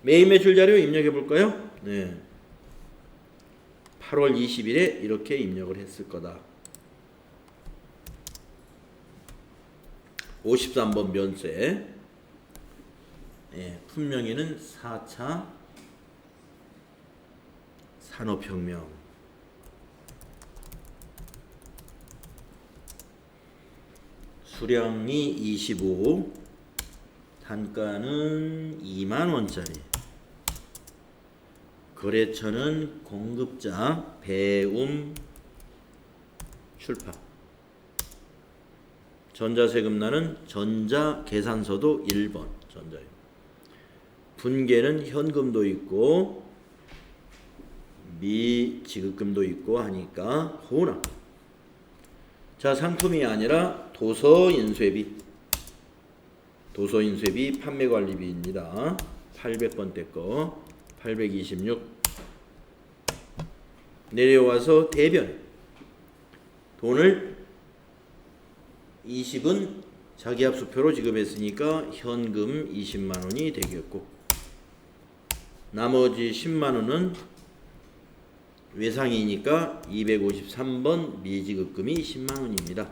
매입 매출 자료 입력해 볼까요? 네. 8월 20일에 이렇게 입력을 했을 거다. 53번 면세. 예, 품명에는 4차 산업혁명. 수량이 25. 단가는 2만 원짜리. 거래처는 공급자 배움 출판. 전자세금란은 전자계산서도 1번 전자요. 분계는 현금도 있고 미지급금도 있고 하니까 혼합. 자, 상품이 아니라 도서인쇄비. 도서인쇄비 판매관리비입니다. 800번대 거 826. 내려와서 대변. 돈을 20은 자기압수표로 지급했으니까 현금 20만 원이 되겠고 나머지 10만 원은 외상이니까 253번 미지급금이 10만 원입니다.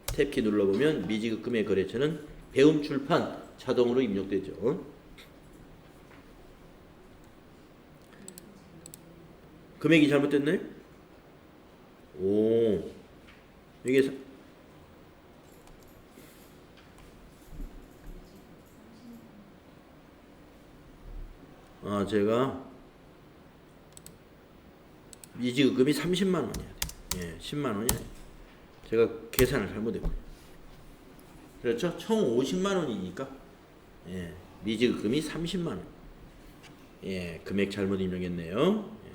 탭키 눌러보면 미지급금의 거래처는 배움출판 자동으로 입력되죠. 금액이 잘못됐나요? 오, 이게 제가 미지급금이 30만 원이야 돼. 예, 10만 원이 아니에요. 제가 계산을 잘못했고요. 그렇죠? 총 50만 원이니까 예, 미지급금이 30만 원. 예, 금액 잘못 입력했네요. 예.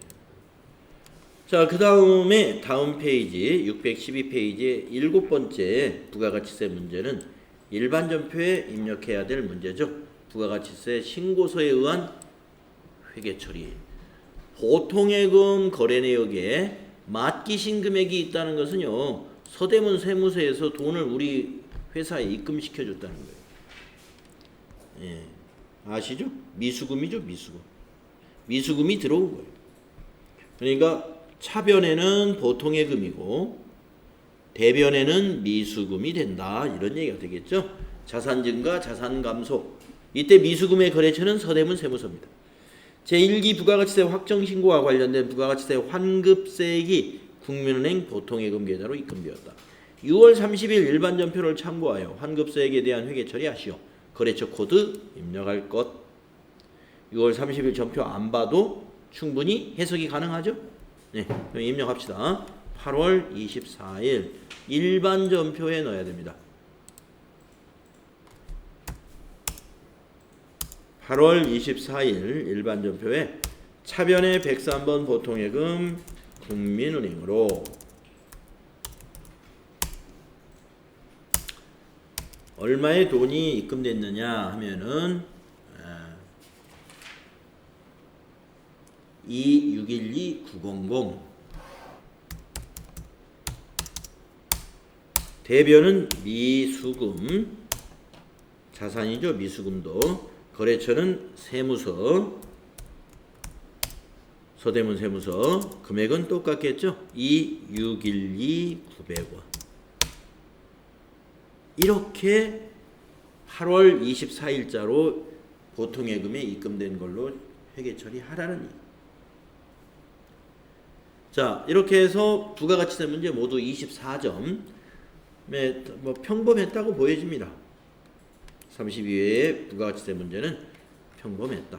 자, 그 다음에 다음 페이지 612페이지의 7번째 부가가치세 문제는 일반 전표에 입력해야 될 문제죠. 부가가치세 신고서에 의한 회계 처리. 보통예금 거래 내역에 맡기신 금액이 있다는 것은요, 서대문 세무서에서 돈을 우리 회사에 입금시켜 줬다는 거예요. 예, 아시죠? 미수금이죠, 미수금. 미수금이 들어온 거예요. 그러니까 차변에는 보통예금이고 대변에는 미수금이 된다, 이런 얘기가 되겠죠. 자산 증가, 자산 감소. 이때 미수금의 거래처는 서대문 세무서입니다. 제1기 부가가치세 확정신고와 관련된 부가가치세 환급세액이 국민은행 보통예금 계좌로 입금되었다. 6월 30일 일반전표를 참고하여 환급세액에 대한 회계 처리하시오. 거래처 코드 입력할 것. 6월 30일 전표 안 봐도 충분히 해석이 가능하죠? 네, 그럼 입력합시다. 8월 24일 일반 전표에 넣어야 됩니다. 8월 24일 일반 전표에 차변의 103번 보통예금 국민은행으로 얼마의 돈이 입금됐느냐 하면은 2612900 대변은 미수금 자산이죠. 미수금도 거래처는 세무서 서대문 세무서 금액은 똑같겠죠. 2612900원 이렇게 8월 24일자로 보통예금에 입금된 걸로 회계 처리하라는 얘기. 자, 이렇게 해서 부가가치세 문제 모두 24점. 뭐 평범했다고 보여집니다. 32회의 부가가치세 문제는 평범했다.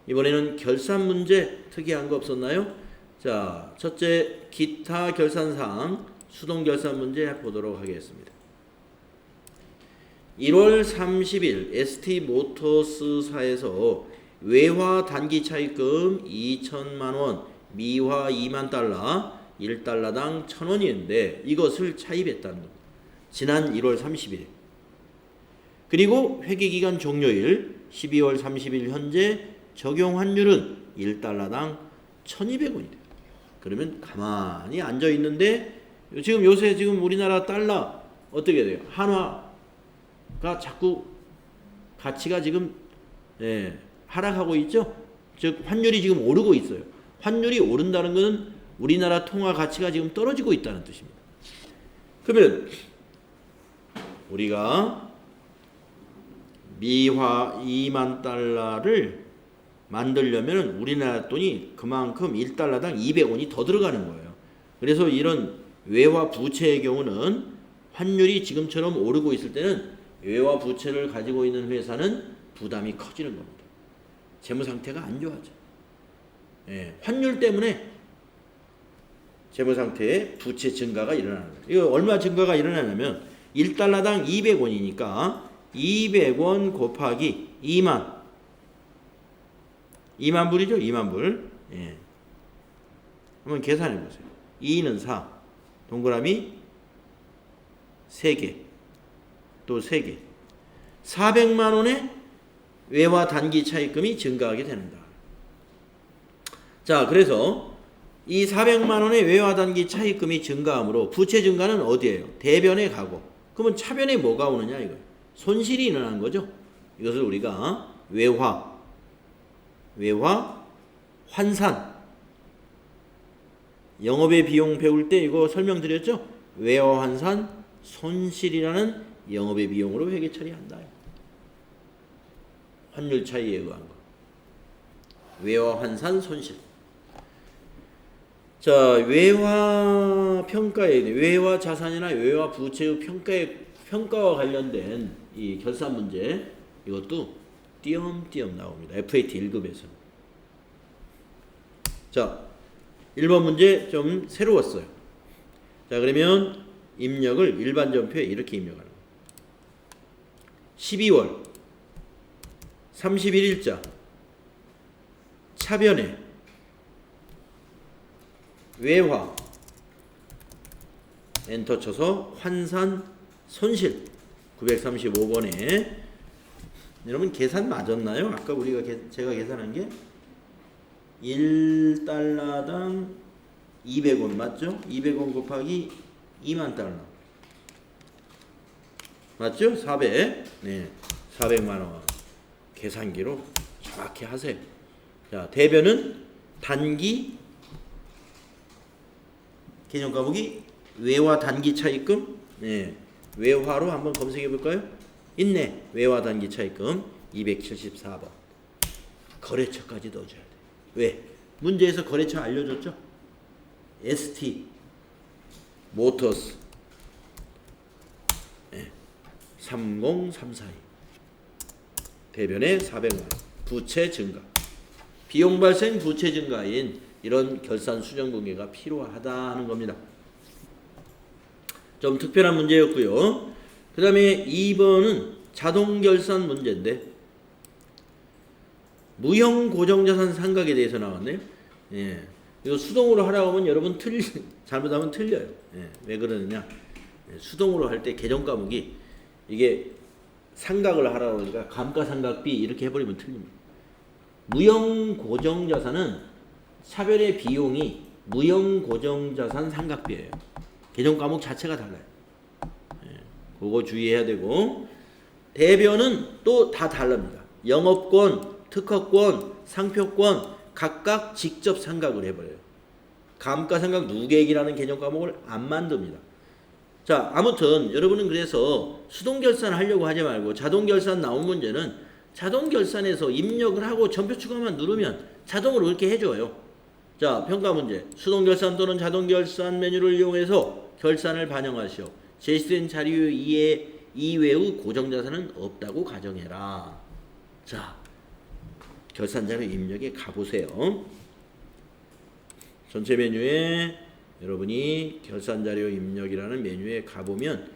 이번에는 결산 문제 특이한 거 없었나요? 자, 첫째 기타 결산사항 수동 결산 문제 보도록 하겠습니다. 1월 30일 ST모터스사에서 외화 단기 차입금 2천만원, 미화 2만 달러, 1달러당 1,000원이었는데 이것을 차입했다는 겁니다. 지난 1월 30일. 그리고 회계기간 종료일 12월 30일 현재 적용 환율은 1달러당 1,200원이 돼요. 그러면 가만히 앉아 있는데 지금 요새 지금 우리나라 달러 어떻게 돼요? 한화가 자꾸 가치가 지금 하락하고 있죠? 즉 환율이 지금 오르고 있어요. 환율이 오른다는 것은 우리나라 통화 가치가 지금 떨어지고 있다는 뜻입니다. 그러면 우리가 미화 2만 달러를 만들려면 우리나라 돈이 그만큼 1달러당 200원이 더 들어가는 거예요. 그래서 이런 외화 부채의 경우는 환율이 지금처럼 오르고 있을 때는 외화 부채를 가지고 있는 회사는 부담이 커지는 겁니다. 재무 상태가 안 좋아져. 환율 때문에 재무 상태에 부채 증가가 일어나는 거예요. 이거 얼마 증가가 일어나냐면 1달러당 200원이니까 200원 곱하기 2만 불이죠. 2만 불. 한번 계산해 보세요. 2는 4. 동그라미 3개. 또 3개. 400만 원의 외화 단기 차입금이 증가하게 되는다. 자, 그래서 이 400만 원의 외화 단기 차입금이 증가함으로 부채 증가는 어디예요? 대변에 가고. 그러면 차변에 뭐가 오느냐 이거예요. 손실이 일어나는 거죠. 이것을 우리가 외화, 환산. 영업의 비용 배울 때 이거 설명드렸죠? 외화 환산 손실이라는 영업의 비용으로 회계 처리한다. 환율 차이에 의한 거. 외화 환산 손실. 자, 외화 평가에 외화 자산이나 외화 부채의 평가와 관련된 이 결산 문제 이것도 띄엄띄엄 나옵니다. FAT 1급에서. 자, 1번 문제 좀 새로웠어요. 자, 그러면 입력을 일반 전표에 이렇게 입력하는 거예요. 12월 31일자 차변에 외화 엔터 쳐서 환산 손실 935번에 여러분 계산 맞았나요? 아까 제가 계산한 게 1달러당 200원 맞죠? 200원 곱하기 2만 달러 맞죠? 400. 네, 400만 원. 계산기로 정확히 하세요. 자, 대변은 단기 개념 과목이 외화 단기 차입금. 네, 외화로 한번 검색해 볼까요? 있네. 외화 단기 차입금 274번. 거래처까지 넣어줘야 돼. 왜? 문제에서 거래처 알려줬죠? ST 모터스 30342 대변에 400만 원 부채 증가 비용 발생 부채 증가인 이런 결산 수정 공개가 필요하다는 겁니다. 좀 특별한 문제였고요. 그 다음에 2번은 자동 결산 문제인데 무형 고정자산 상각에 대해서 나왔네요. 예. 이거 수동으로 하라고 하면 여러분 잘못하면 틀려요. 예. 왜 그러느냐? 수동으로 할 때 개정 과목이 이게 상각을 하라고 하니까 감가상각비 이렇게 해버리면 틀립니다. 무형 고정자산은 차별의 비용이 무형 고정자산 상각비예요. 개정 과목 자체가 달라요. 예. 그거 주의해야 되고 대변은 또 다 다릅니다. 영업권, 특허권, 상표권 각각 직접 상각을 해버려요. 감가상각 누계액이라는 개정 과목을 안 만듭니다. 자, 아무튼 여러분은 그래서 수동결산 하려고 하지 말고 자동결산 나온 문제는 자동결산에서 입력을 하고 전표 추가만 누르면 자동으로 그렇게 해줘요. 자, 평가 문제. 수동결산 또는 자동결산 메뉴를 이용해서 결산을 반영하시오. 제시된 자료 이외의 고정자산은 없다고 가정해라. 자, 결산자료 입력에 가보세요. 전체 메뉴에 여러분이 결산자료 입력이라는 메뉴에 가보면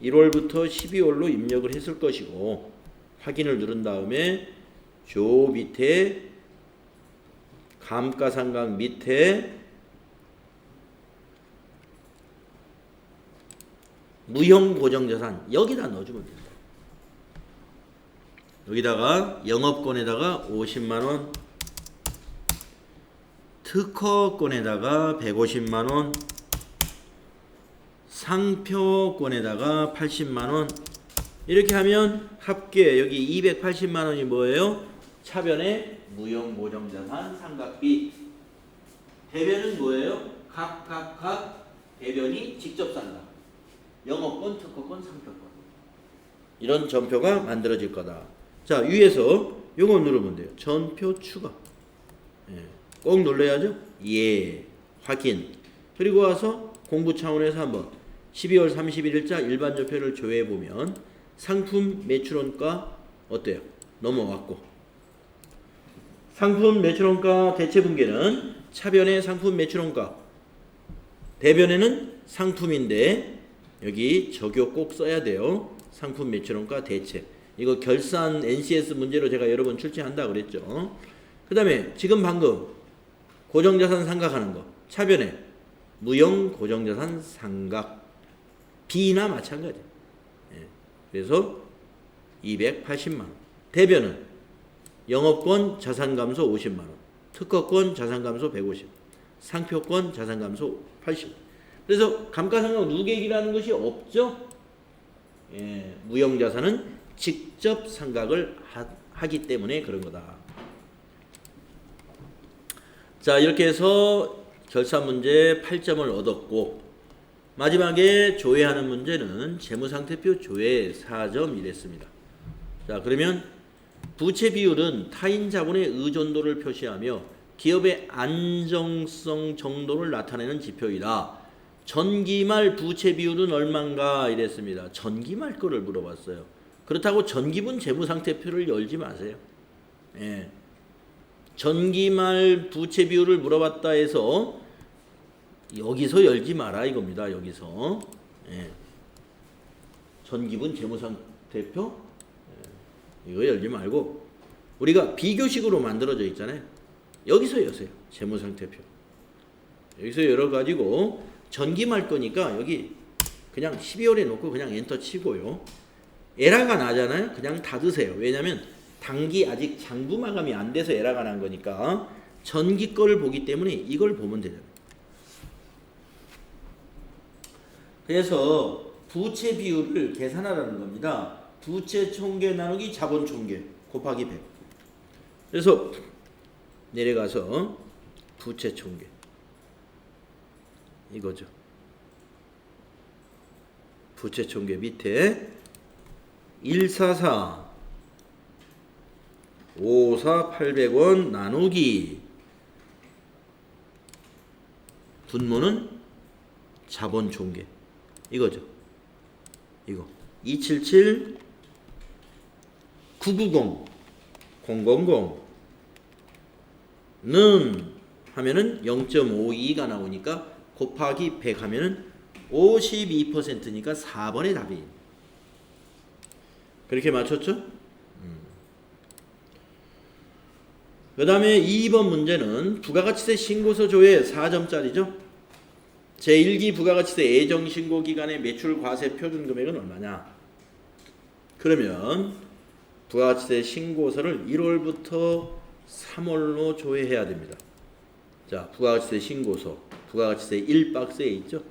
1월부터 12월로 입력을 했을 것이고 확인을 누른 다음에 조 밑에 감가상각 밑에 무형 고정자산 여기다 넣어주면 됩니다. 여기다가 영업권에다가 50만원, 특허권에다가 150만원, 상표권에다가 80만원 이렇게 하면 합계 여기 280만원이 뭐예요? 차변의 무형 고정자산 상각비. 대변은 뭐예요? 각 대변이 직접 상각. 영업권, 특허권, 상표권. 이런 전표가 만들어질 거다. 자, 위에서 요거 누르면 돼요. 전표 추가. 예, 꼭 눌러야죠. 예, 확인. 그리고 와서 공부 차원에서 한번 12월 31일자 일반 전표를 조회해 보면 상품 매출원가 어때요? 넘어왔고. 상품 매출원가 대체 분계는 차변의 상품 매출원가, 대변에는 상품인데 여기 적용 꼭 써야 돼요. 상품 매출원가 대체. 이거 결산 NCS 문제로 제가 여러 번 출제한다 그랬죠. 그 다음에 지금 방금 고정자산 상각하는 거. 차변에 무형 고정자산 상각. B나 마찬가지. 예. 그래서 280만원. 대변은 영업권 자산감소 50만원. 특허권 자산감소 150. 상표권 자산감소 80. 그래서 감가상각 누계액이라는 것이 없죠. 예. 무형자산은 직접 상각을 하기 때문에 그런 거다. 자, 이렇게 해서 결산 문제 8점을 얻었고 마지막에 조회하는 문제는 재무상태표 조회 4점 이랬습니다. 자, 그러면 부채 비율은 타인 자본의 의존도를 표시하며 기업의 안정성 정도를 나타내는 지표이다. 전기말 부채 비율은 얼마인가 이랬습니다. 전기말 거를 물어봤어요. 그렇다고 전기분 재무상태표를 열지 마세요. 예. 전기말 부채 비율을 물어봤다 해서 여기서 열지 마라 이겁니다. 여기서. 예. 전기분 재무상태표 이거 열지 말고 우리가 비교식으로 만들어져 있잖아요. 여기서 여세요. 재무상태표. 여기서 열어가지고 전기말 거니까 여기 그냥 12월에 놓고 그냥 엔터 치고요. 에러가 나잖아요. 그냥 닫으세요. 왜냐하면 단기 아직 장부 마감이 안 돼서 에러가 난 거니까 전기 거를 보기 때문에 이걸 보면 되잖아요. 그래서 부채 비율을 계산하라는 겁니다. 부채 총계 나누기 자본 총계 곱하기 100. 그래서 내려가서 부채 총계 이거죠. 부채 총계 밑에 144 54800원 나누기 분모는 자본 총계 이거죠. 이거 277 990 000는 하면은 0.52가 나오니까 곱하기 100 하면은 52%니까 4번의 답이. 그렇게 맞췄죠? 그 다음에 2번 문제는 부가가치세 신고서 조회 4점짜리죠. 제1기 부가가치세 예정신고기간의 매출 과세 표준 금액은 얼마냐? 그러면 부가가치세 신고서를 1월부터 3월로 조회해야 됩니다. 자, 부가가치세 신고서, 부가가치세 1박스에 있죠.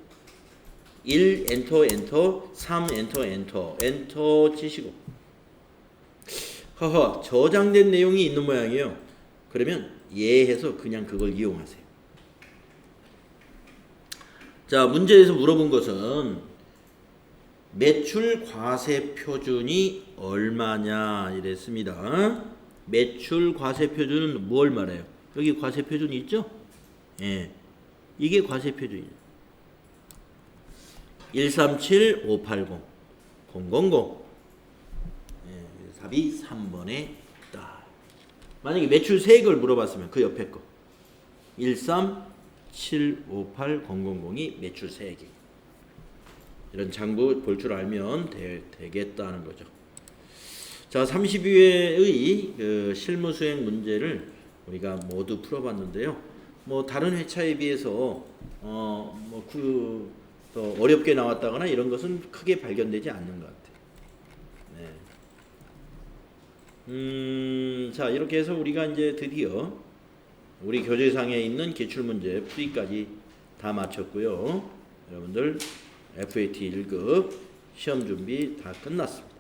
1 엔터 엔터, 3 엔터 엔터, 엔터 치시고. 허허, 저장된 내용이 있는 모양이에요. 그러면 예해서 그냥 그걸 이용하세요. 자, 문제에서 물어본 것은 매출 과세 표준이 얼마냐 이랬습니다. 매출 과세 표준은 뭘 말해요? 여기 과세 표준이 있죠? 예, 이게 과세 표준이에요. 137580 000. 예, 답이 3번에 있다. 만약에 매출 세액을 물어봤으면 그 옆에 거 1375800이 매출 세액이. 이런 장부 볼 줄 알면 되겠다는 거죠. 자, 32회의 그 실무 수행 문제를 우리가 모두 풀어봤는데요. 뭐 다른 회차에 비해서 더 어렵게 나왔다거나 이런 것은 크게 발견되지 않는 것 같아요. 네. 자, 이렇게 해서 우리가 이제 드디어 우리 교재상에 있는 기출문제 풀이까지 다 마쳤고요. 여러분들 FAT 1급 시험 준비 다 끝났습니다.